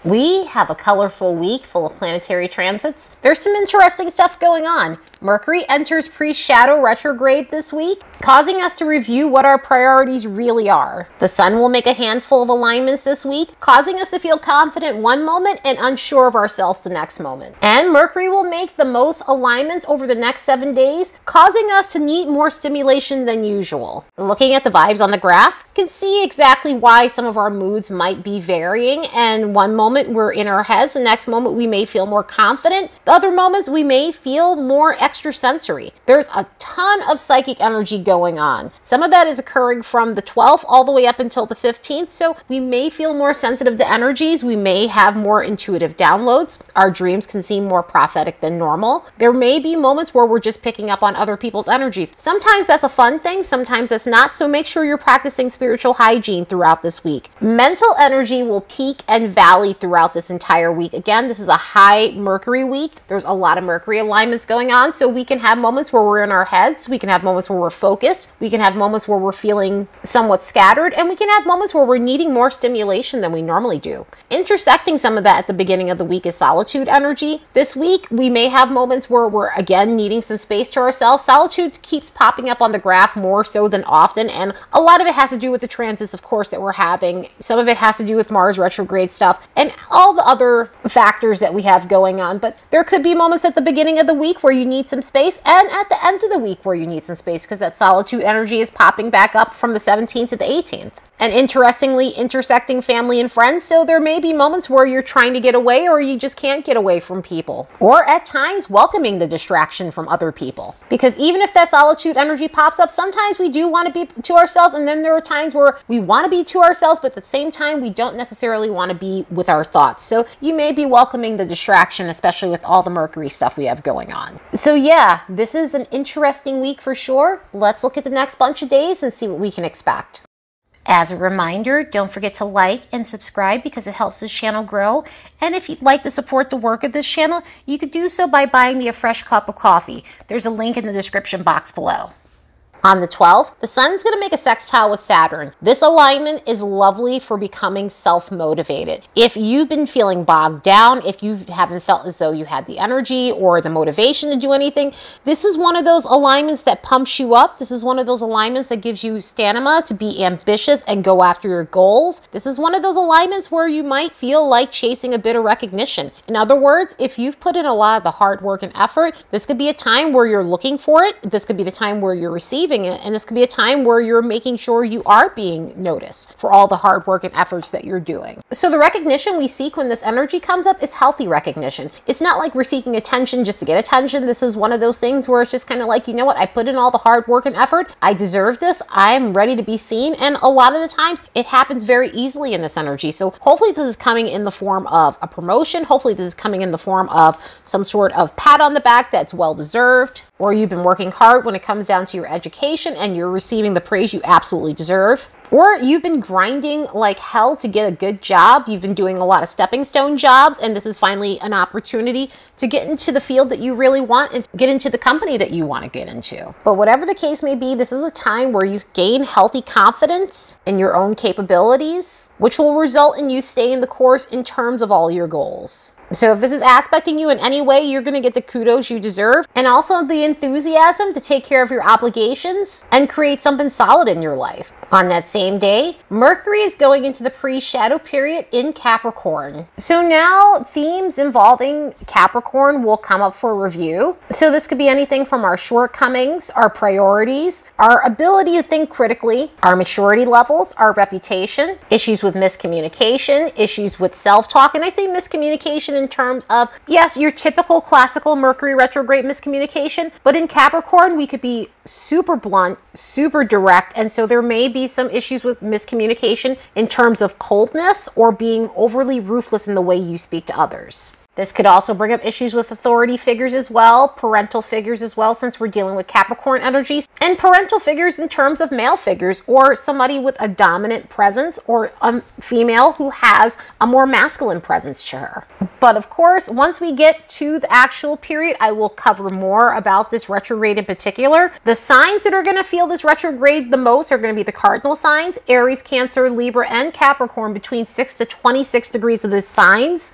We have a colorful week full of planetary transits. There's some interesting stuff going on. Mercury enters pre-shadow retrograde this week, causing us to review what our priorities really are. The Sun will make a handful of alignments this week, causing us to feel confident one moment and unsure of ourselves the next moment. And Mercury will make the most alignments over the next 7 days, causing us to need more stimulation than usual. Looking at the vibes on the graph, you can see exactly why some of our moods might be varying, and one moment we're in our heads, the next moment we may feel more confident, the other moments we may feel more extrasensory. There's a ton of psychic energy going on. Some of that is occurring from the 12th all the way up until the 15th, so we may feel more sensitive to energies, we may have more intuitive downloads, our dreams can seem more prophetic than normal. There may be moments where we're just picking up on other people's energies. Sometimes that's a fun thing, sometimes that's not, so make sure you're practicing spiritual hygiene throughout this week. Mental energy will peak and valley throughout this entire week. Again, this is a high Mercury week. There's a lot of Mercury alignments going on, so we can have moments where we're in our heads, we can have moments where we're focused, we can have moments where we're feeling somewhat scattered, and we can have moments where we're needing more stimulation than we normally do. Intersecting some of that at the beginning of the week is solitude energy. This week, we may have moments where we're again needing some space to ourselves. Solitude keeps popping up on the graph more so than often, and a lot of it has to do with the transits, of course, that we're having. Some of it has to do with Mars retrograde stuff and all the other factors that we have going on, but there could be moments at the beginning of the week where you need some space and at the end of the week where you need some space because that solitude energy is popping back up from the 17th to the 18th. And interestingly, intersecting family and friends, so there may be moments where you're trying to get away or you just can't get away from people. Or at times, welcoming the distraction from other people. Because even if that solitude energy pops up, sometimes we do want to be to ourselves, and then there are times where we want to be to ourselves, but at the same time, we don't necessarily want to be with our thoughts. So you may be welcoming the distraction, especially with all the Mercury stuff we have going on. So yeah, this is an interesting week for sure. Let's look at the next bunch of days and see what we can expect. As a reminder, don't forget to like and subscribe because it helps this channel grow. And if you'd like to support the work of this channel, you could do so by buying me a fresh cup of coffee. There's a link in the description box below. On the 12th, the Sun's going to make a sextile with Saturn. This alignment is lovely for becoming self-motivated. If you've been feeling bogged down, if you haven't felt as though you had the energy or the motivation to do anything, this is one of those alignments that pumps you up. This is one of those alignments that gives you stamina to be ambitious and go after your goals. This is one of those alignments where you might feel like chasing a bit of recognition. In other words, if you've put in a lot of the hard work and effort, this could be a time where you're looking for it. This could be the time where you're receiving it, and this could be a time where you're making sure you are being noticed for all the hard work and efforts that you're doing. So the recognition we seek when this energy comes up is healthy recognition. It's not like we're seeking attention just to get attention. This is one of those things where it's just kind of like, you know what, I put in all the hard work and effort, I deserve this, I'm ready to be seen, and a lot of the times it happens very easily in this energy. So hopefully this is coming in the form of a promotion, hopefully this is coming in the form of some sort of pat on the back that's well deserved, or you've been working hard when it comes down to your education and you're receiving the praise you absolutely deserve. Or you've been grinding like hell to get a good job. You've been doing a lot of stepping stone jobs, and this is finally an opportunity to get into the field that you really want and get into the company that you want to get into. But whatever the case may be, this is a time where you gain healthy confidence in your own capabilities, which will result in you staying the course in terms of all your goals. So if this is aspecting you in any way, you're going to get the kudos you deserve, and also the enthusiasm to take care of your obligations and create something solid in your life. On that same day, Mercury is going into the pre-shadow period in Capricorn. So now themes involving Capricorn will come up for review. So this could be anything from our shortcomings, our priorities, our ability to think critically, our maturity levels, our reputation, issues with miscommunication, issues with self-talk. And I say miscommunication in terms of, yes, your typical classical Mercury retrograde miscommunication, but in Capricorn, we could be super blunt, super direct, and so there may be some issues with miscommunication in terms of coldness or being overly ruthless in the way you speak to others. This could also bring up issues with authority figures as well, parental figures as well, since we're dealing with Capricorn energies, and parental figures in terms of male figures or somebody with a dominant presence or a female who has a more masculine presence to her. But of course, once we get to the actual period, I will cover more about this retrograde in particular. The signs that are going to feel this retrograde the most are going to be the cardinal signs, Aries, Cancer, Libra, and Capricorn, between 6 to 26 degrees of the signs.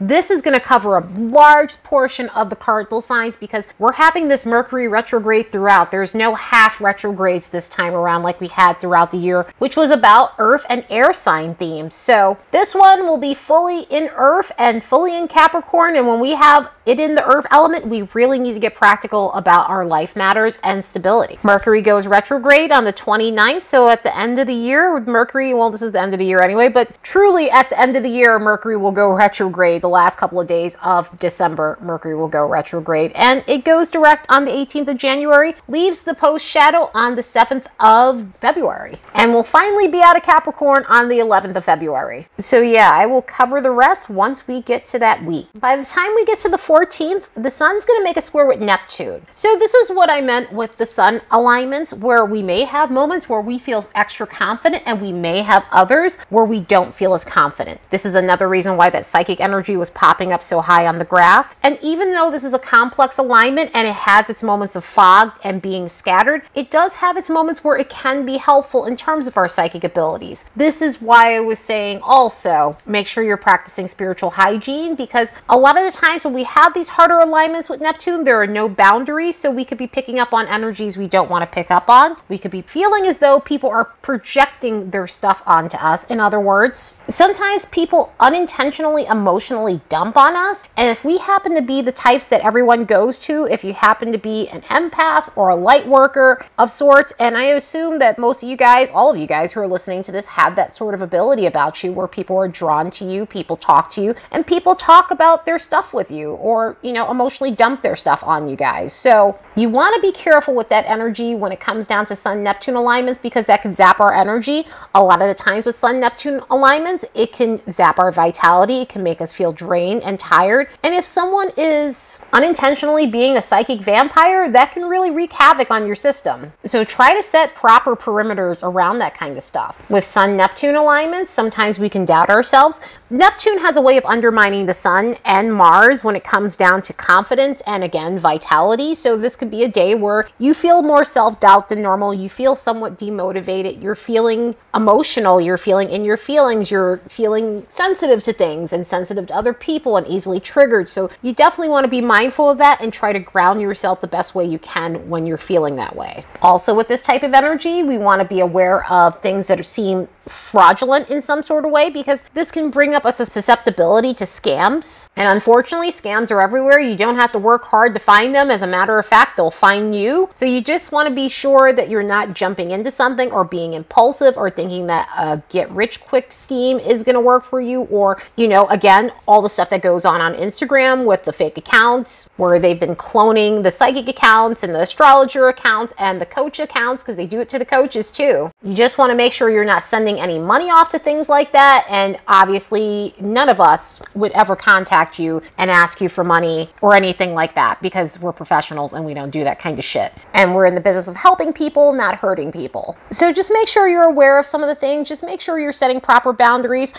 This is going to cover a large portion of the cardinal signs because we're having this Mercury retrograde throughout. There's no half retrogrades this time around like we had throughout the year, which was about earth and air sign themes. So this one will be fully in earth and fully in Capricorn. And when we have it in the earth element, we really need to get practical about our life matters and stability. Mercury goes retrograde on the 29th. So at the end of the year with Mercury, well, this is the end of the year anyway, but truly at the end of the year, Mercury will go retrograde. The last couple of days of December, Mercury will go retrograde, and it goes direct on the 18th of January, leaves the post shadow on the 7th of February, and will finally be out of Capricorn on the 11th of February. So yeah, I will cover the rest once we get to that week. By the time we get to the 14th, the sun's going to make a square with Neptune. So this is what I meant with the sun alignments, where we may have moments where we feel extra confident, and we may have others where we don't feel as confident. This is another reason why that psychic energy was popping up so high on the graph. And even though this is a complex alignment and it has its moments of fog and being scattered, it does have its moments where it can be helpful in terms of our psychic abilities. This is why I was saying also make sure you're practicing spiritual hygiene, because a lot of the times when we have these harder alignments with Neptune, there are no boundaries, so we could be picking up on energies we don't want to pick up on. We could be feeling as though people are projecting their stuff onto us. In other words, sometimes people unintentionally emotionally dump on us, and if we happen to be the types that everyone goes to, if you happen to be an empath or a light worker of sorts, and I assume that most of you guys, all of you guys who are listening to this, have that sort of ability about you where people are drawn to you, people talk to you, and people talk about their stuff with you, or emotionally dump their stuff on you guys. So you want to be careful with that energy when it comes down to Sun Neptune alignments, because that can zap our energy. A lot of the times with Sun Neptune alignments, it can zap our vitality, it can make us feel drained and tired. And if someone is unintentionally being a psychic vampire, that can really wreak havoc on your system. So try to set proper perimeters around that kind of stuff. With Sun Neptune alignments, sometimes we can doubt ourselves. Neptune has a way of undermining the Sun and Mars when it comes down to confidence and, again, vitality. So this could be a day where you feel more self-doubt than normal, you feel somewhat demotivated, you're feeling emotional, you're feeling in your feelings, you're feeling sensitive to things and sensitive to other people and easily triggered. So you definitely want to be mindful of that and try to ground yourself the best way you can when you're feeling that way. Also, with this type of energy, we want to be aware of things that seem fraudulent in some sort of way, because this can bring up a susceptibility to scams. And unfortunately, scams are everywhere. You don't have to work hard to find them. As a matter of fact, they'll find you. So you just want to be sure that you're not jumping into something or being impulsive or thinking that a get rich quick scheme is going to work for you, or again, all the stuff that goes on Instagram with the fake accounts where they've been cloning the psychic accounts and the astrologer accounts and the coach accounts, because they do it to the coaches too. You just want to make sure you're not sending any money off to things like that. And obviously none of us would ever contact you and ask you for money or anything like that, because we're professionals and we don't do that kind of shit. And we're in the business of helping people, not hurting people. So just make sure you're aware of some of the things. Just make sure you're setting proper boundaries.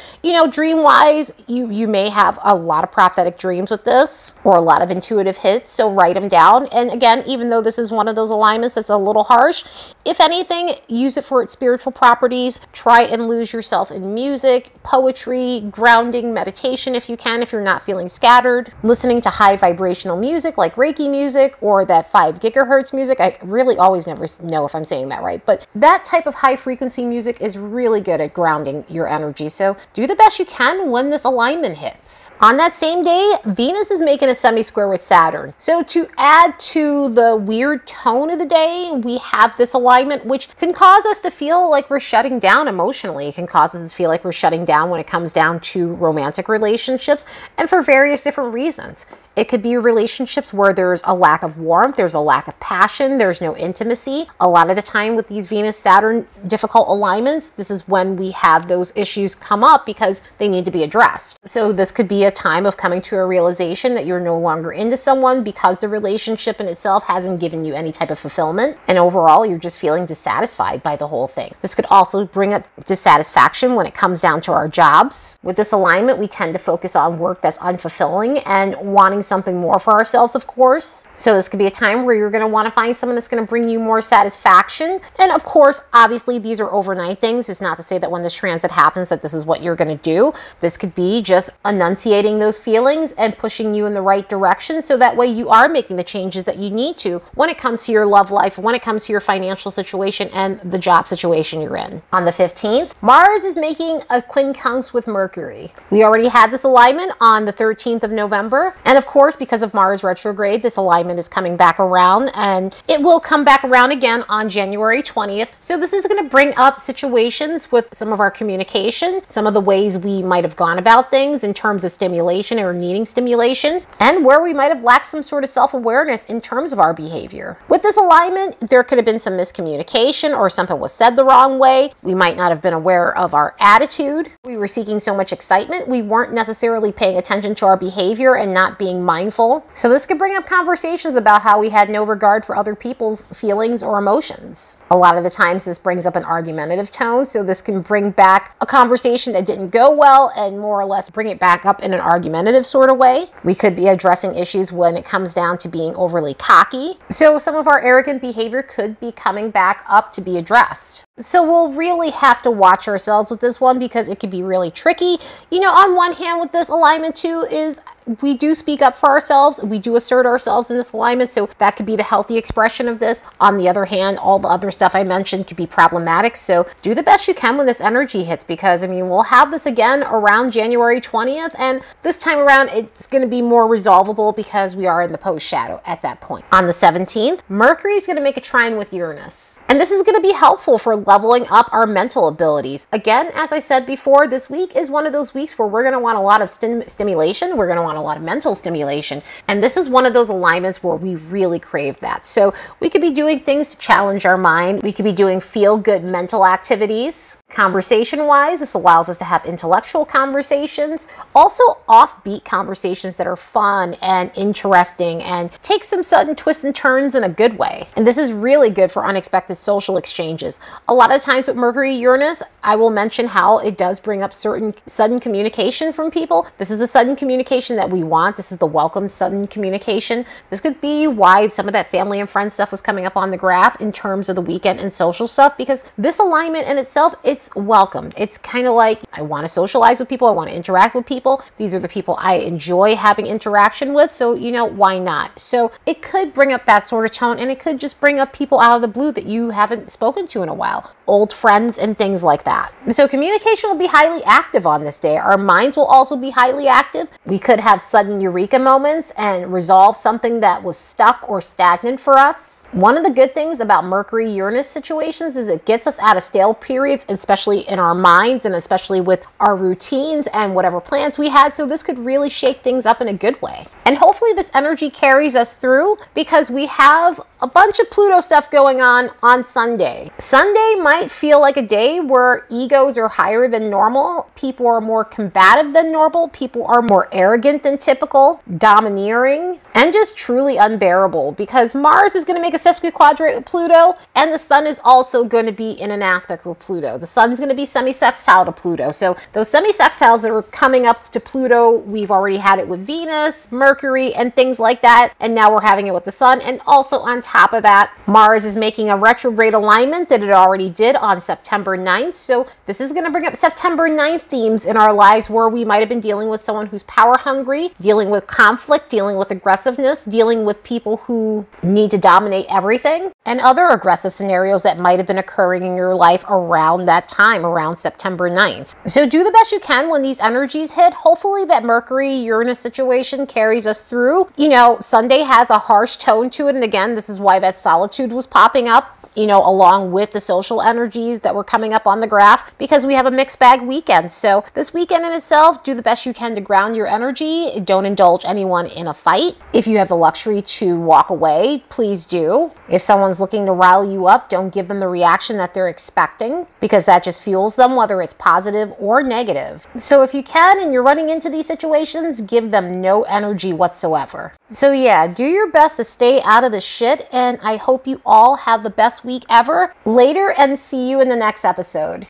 Dream wise, you may have a lot of prophetic dreams with this, or a lot of intuitive hits, so write them down. And again, even though this is one of those alignments that's a little harsh, if anything, use it for its spiritual properties. Try and lose yourself in music, poetry, grounding, meditation if you can, if you're not feeling scattered. Listening to high vibrational music like Reiki music or that 5 gigahertz music. I really always never know if I'm saying that right, but that type of high frequency music is really good at grounding your energy. So do the best you can when this alignment hits. On that same day, Venus is making a semi-square with Saturn. So to add to the weird tone of the day, we have this alignment, which can cause us to feel like we're shutting down emotionally. It can cause us to feel like we're shutting down when it comes down to romantic relationships, and for various different reasons. It could be relationships where there's a lack of warmth, there's a lack of passion, there's no intimacy. A lot of the time with these Venus-Saturn difficult alignments, this is when we have those issues come up because they need to be addressed. So this could be a time of coming to a realization that you're no longer into someone because the relationship in itself hasn't given you any type of fulfillment, and overall you're just feeling dissatisfied by the whole thing. This could also bring up dissatisfaction when it comes down to our jobs. With this alignment, we tend to focus on work that's unfulfilling and wanting something more for ourselves, of course. So this could be a time where you're going to want to find someone that's going to bring you more satisfaction. And of course, obviously these are overnight things. It's not to say that when this transit happens that this is what you're going to do. This could be just enunciating those feelings and pushing you in the right direction, so that way you are making the changes that you need to when it comes to your love life, when it comes to your financial situation and the job situation you're in. On the 15th, Mars is making a quincunx with Mercury. We already had this alignment on the 13th of November. And of course, because of Mars retrograde, this alignment is coming back around, and it will come back around again on January 20th. So this is going to bring up situations with some of our communication, some of the ways we might have gone about things in terms of stimulation or needing stimulation, and where we might have lacked some sort of self-awareness in terms of our behavior. With this alignment, there could have been some miscommunication, or something was said the wrong way. We might not have been aware of our attitude. We were seeking so much excitement, we weren't necessarily paying attention to our behavior and not being mindful. So this could bring up conversations about how we had no regard for other people's feelings or emotions. A lot of the times this brings up an argumentative tone, so this can bring back a conversation that didn't go well and more or less bring it back up in an argumentative sort of way. We could be addressing issues when it comes down to being overly cocky. So some of our arrogant behavior could be coming back up to be addressed. So we'll really have to watch ourselves with this one because it could be really tricky. You know, on one hand with this alignment too is we do speak up for ourselves. We do assert ourselves in this alignment. So that could be the healthy expression of this. On the other hand, all the other stuff I mentioned could be problematic. So do the best you can when this energy hits, because I mean, we'll have this again around January 20th. And this time around, it's going to be more resolvable because we are in the post shadow at that point. On the 17th, Mercury is going to make a trine with Uranus. And this is going to be helpful for leveling up our mental abilities. Again, as I said before, this week is one of those weeks where we're going to want a lot of stimulation. We're going to want a lot of mental stimulation. And this is one of those alignments where we really crave that. So we could be doing things to challenge our mind. We could be doing feel-good mental activities. Conversation-wise, this allows us to have intellectual conversations, also offbeat conversations that are fun and interesting and take some sudden twists and turns in a good way. And this is really good for unexpected social exchanges. A lot of times with Mercury Uranus, I will mention how it does bring up certain sudden communication from people. This is the sudden communication that we want. This is the welcome sudden communication. This could be why some of that family and friends stuff was coming up on the graph in terms of the weekend and social stuff, because this alignment in itself, it's welcomed. It's kind of like, I want to socialize with people. I want to interact with people. These are the people I enjoy having interaction with. So, you know, why not? So it could bring up that sort of tone, and it could just bring up people out of the blue that you haven't spoken to in a while, old friends and things like that. So communication will be highly active on this day. Our minds will also be highly active. We could have sudden eureka moments and resolve something that was stuck or stagnant for us. One of the good things about Mercury Uranus situations is it gets us out of stale periods, especially in our minds and especially with our routines and whatever plans we had. So this could really shake things up in a good way. And hopefully this energy carries us through, because we have a bunch of Pluto stuff going on Sunday. Sunday might feel like a day where egos are higher than normal. People are more combative than normal. People are more arrogant than typical, domineering, and just truly unbearable, because Mars is going to make a sesquiquadrate with Pluto, and the Sun is also going to be in an aspect with Pluto. The Sun's going to be semisextile to Pluto. So those semisextiles that are coming up to Pluto, we've already had it with Venus, Mercury, and things like that. And now we're having it with the Sun. And also on top of that, Mars is making a retrograde alignment that it already did on September 9th. So this is going to bring up September 9th themes in our lives where we might have been dealing with someone who's power hungry, dealing with conflict, dealing with aggressiveness, dealing with people who need to dominate everything, and other aggressive scenarios that might have been occurring in your life around that time, around September 9th. So do the best you can when these energies hit. Hopefully that Mercury Uranus situation carries us through. You know, Sunday has a harsh tone to it, and again, this is why that solitude was popping up you know, along with the social energies that were coming up on the graph, because we have a mixed bag weekend. So this weekend in itself, do the best you can to ground your energy. Don't indulge anyone in a fight. If you have the luxury to walk away, please do. If someone's looking to rile you up, don't give them the reaction that they're expecting, because that just fuels them, whether it's positive or negative. So if you can and you're running into these situations, give them no energy whatsoever. So yeah, do your best to stay out of the shit, and I hope you all have the best week ever. Later, and see you in the next episode.